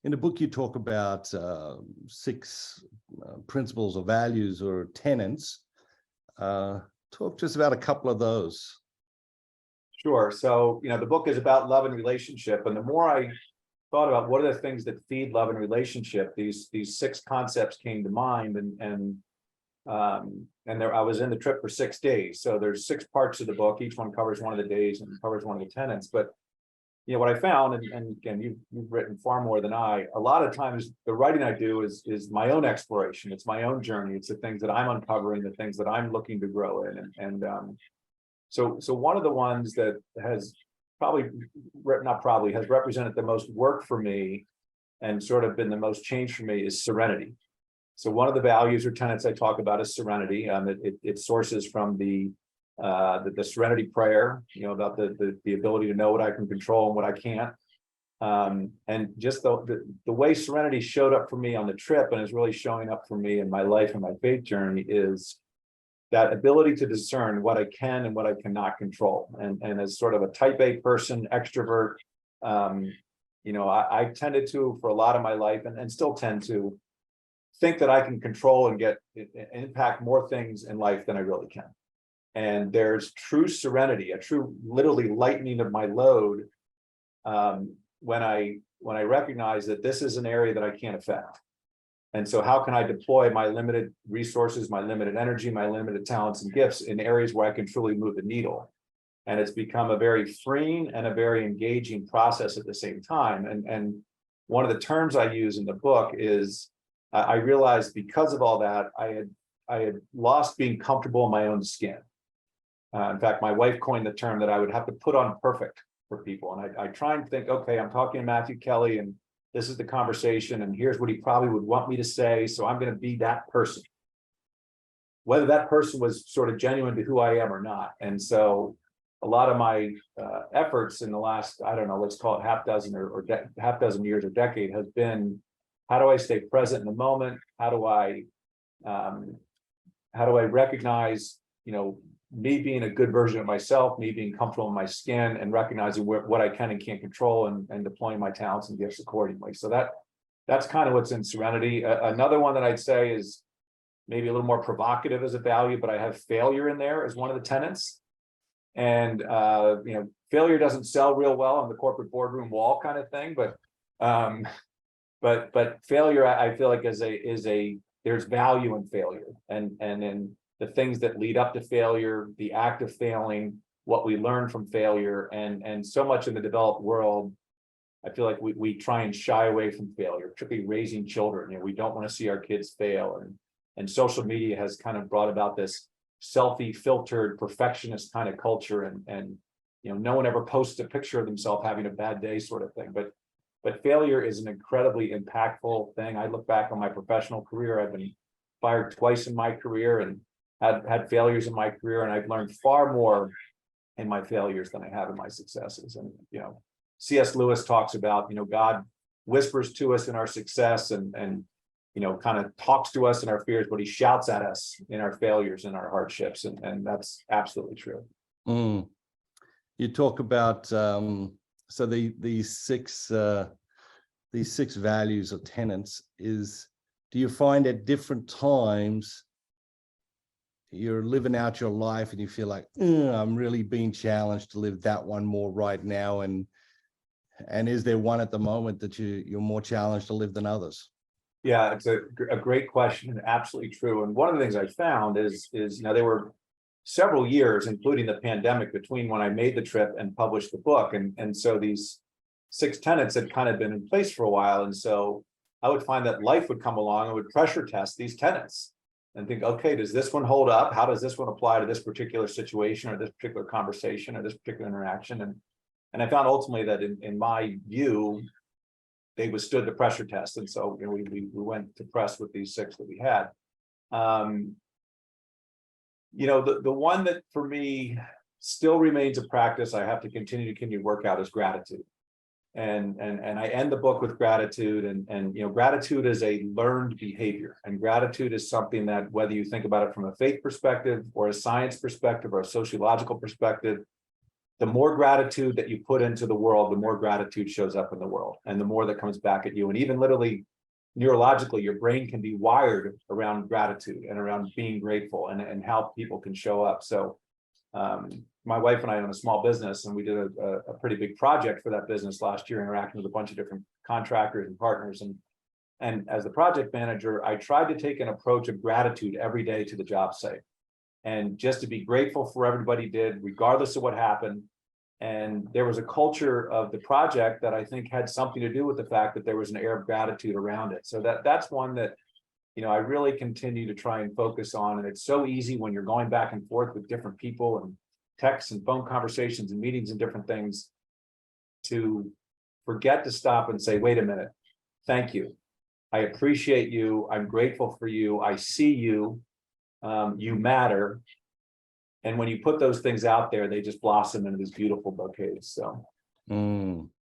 in the book, you talk about six principles or values or tenets. Talk to us about a couple of those. Sure. So, the book is about love and relationship. And the more I thought about what are the things that feed love and relationship, these six concepts came to mind. And there, I was in the trip for 6 days. So there's 6 parts of the book. Each one covers one of the days and covers one of the tenets. But what I found, and again, you've written far more than I. A lot of times, the writing I do is my own exploration. It's my own journey. It's the things that I'm uncovering, the things that I'm looking to grow in. So one of the ones that has has represented the most work for me, and sort of been the most change for me, is serenity. So one of the values or tenets I talk about is serenity. It sources from the serenity prayer, about the ability to know what I can control and what I can't. And just the way serenity showed up for me on the trip, and is really showing up for me in my life and my faith journey, is that ability to discern what I can and what I cannot control. And as sort of a type A person, extrovert, I tended to, for a lot of my life, and still tend to, think that I can control and impact more things in life than I really can. And there's true serenity, a true, literally lightening of my load, when I recognize that this is an area that I can't affect. And so how can I deploy my limited resources, my limited energy, my limited talents and gifts in areas where I can truly move the needle? And it's become a very freeing and a very engaging process at the same time. And one of the terms I use in the book is, I realized because of all that, I had lost being comfortable in my own skin. In fact, my wife coined the term that I would have to put on perfect for people. And I try and think, okay, I'm talking to Matthew Kelly, and this is the conversation, and here's what he probably would want me to say. So I'm going to be that person, whether that person was sort of genuine to who I am or not. And so a lot of my efforts in the last, I don't know, let's call it half dozen years or decade, has been, how do I stay present in the moment? How do I recognize, me being a good version of myself, me being comfortable in my skin, and recognizing what I can and can't control, and deploying my talents and gifts accordingly. So that's kind of what's in serenity. Another one that I'd say is maybe a little more provocative as a value, but I have failure in there as one of the tenets. And failure doesn't sell real well on the corporate boardroom wall kind of thing, but failure, I feel like there's value in failure, and in the things that lead up to failure, the act of failing, what we learn from failure. And so much in the developed world, I feel like we try and shy away from failure, particularly raising children. We don't want to see our kids fail. And social media has kind of brought about this selfie filtered perfectionist kind of culture. And no one ever posts a picture of themselves having a bad day sort of thing. But failure is an incredibly impactful thing. I look back on my professional career. I've been fired twice in my career, and had failures in my career, and I've learned far more in my failures than I have in my successes. And C.S. Lewis talks about, God whispers to us in our success, and kind of talks to us in our fears, but he shouts at us in our failures and our hardships, and that's absolutely true. You talk about so these six values or tenets. Do you find at different times you're living out your life and you feel like, I'm really being challenged to live that one more right now? And is there one at the moment that you're more challenged to live than others? Yeah, it's a great question, and absolutely true. And one of the things I found is there were several years, including the pandemic, between when I made the trip and published the book. And so these 6 tenets had kind of been in place for a while. And so I would find that life would come along and would pressure test these tenets and think, okay, does this one hold up? How does this one apply to this particular situation, or this particular conversation, or this particular interaction? And I found ultimately that in my view, they withstood the pressure test. And so we went to press with these 6 that we had. The one that for me still remains a practice I have to continue to work out is gratitude. And I end the book with gratitude, and gratitude is a learned behavior, and gratitude is something that, whether you think about it from a faith perspective or a science perspective or a sociological perspective, the more gratitude that you put into the world, the more gratitude shows up in the world, and the more that comes back at you. And even literally neurologically, your brain can be wired around gratitude and around being grateful, and how people can show up. So my wife and I own a small business, and we did a pretty big project for that business last year, interacting with a bunch of different contractors and partners. And as the project manager, I tried to take an approach of gratitude every day to the job site, and just to be grateful for what everybody did, regardless of what happened. And there was a culture of the project that I think had something to do with the fact that there was an air of gratitude around it. So that's one that, I really continue to try and focus on. And it's so easy when you're going back and forth with different people, and texts and phone conversations and meetings and different things, to forget to stop and say, wait a minute, thank you. I appreciate you. I'm grateful for you. I see you. You matter. And when you put those things out there, they just blossom into these beautiful bouquets. So.